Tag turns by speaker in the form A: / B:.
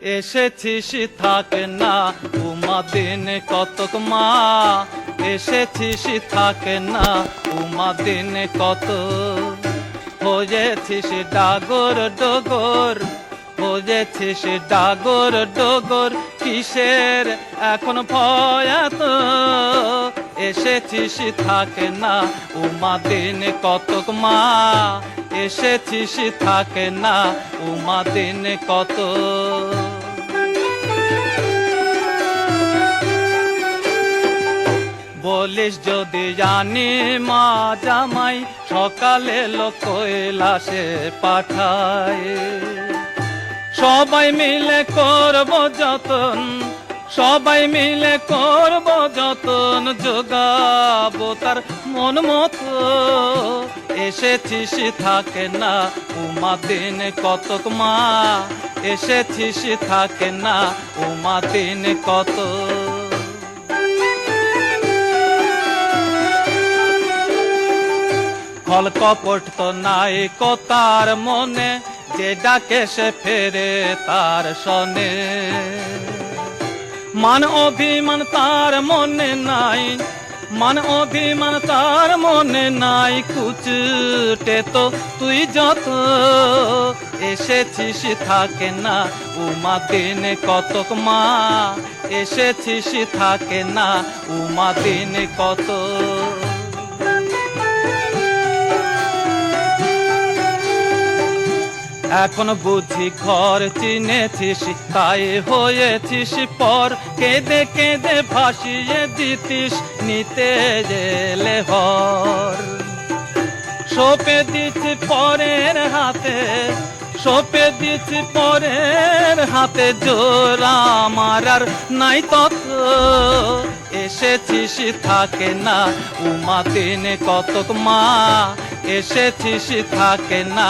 A: এসেছিস থাকে না উমা দিন কতক মা, এসেছিস থাকে না উমা দিন কত, হয়েছিস ডাগর ডগর, হয়েছিস ডাগর ডগর, কিসের এখন ভয় এত, এসেছিস থাকে না উমা দিন কতক মা, এসেছিস থাকে না উমা দিন কত। বলিস যদি জানি মা জামাই সকালে লোক কৈলাসে পাঠায়, সবাই মিলে করব যতন, সবাই মিলে করব যতন, যোগাবো তার মন মতো, এসেছিস থাকে না উমা দিন কতক মা, এসেছিস থাকে না উমা দিন কত। ফল কপট তো নাই তার মনে, যে ডাকে সে ফেরে তার শনে, মান অভিমান তার মনে নাই, মান অভিমান তার মনে নাই, কুচটে তো তুই যত, এসেছিস থাকে না উমা দিন কতক মা, এসেছিস থাকে না উমা দিন কত। এখন বুঝি ঘর চিনেছিস তাই হয়েছিস পর, কেঁদে কেঁদে ভাসিয়ে দিতিস নিতে গেলে হর, সঁপে দিচ্ছি পরের হাতে, সঁপে দিচ্ছি পরের হাতে, জোড়া আমার আর নাই তত, এসেছিস থাকে না উমা দিন কতক মা, এসেছিস থাকে না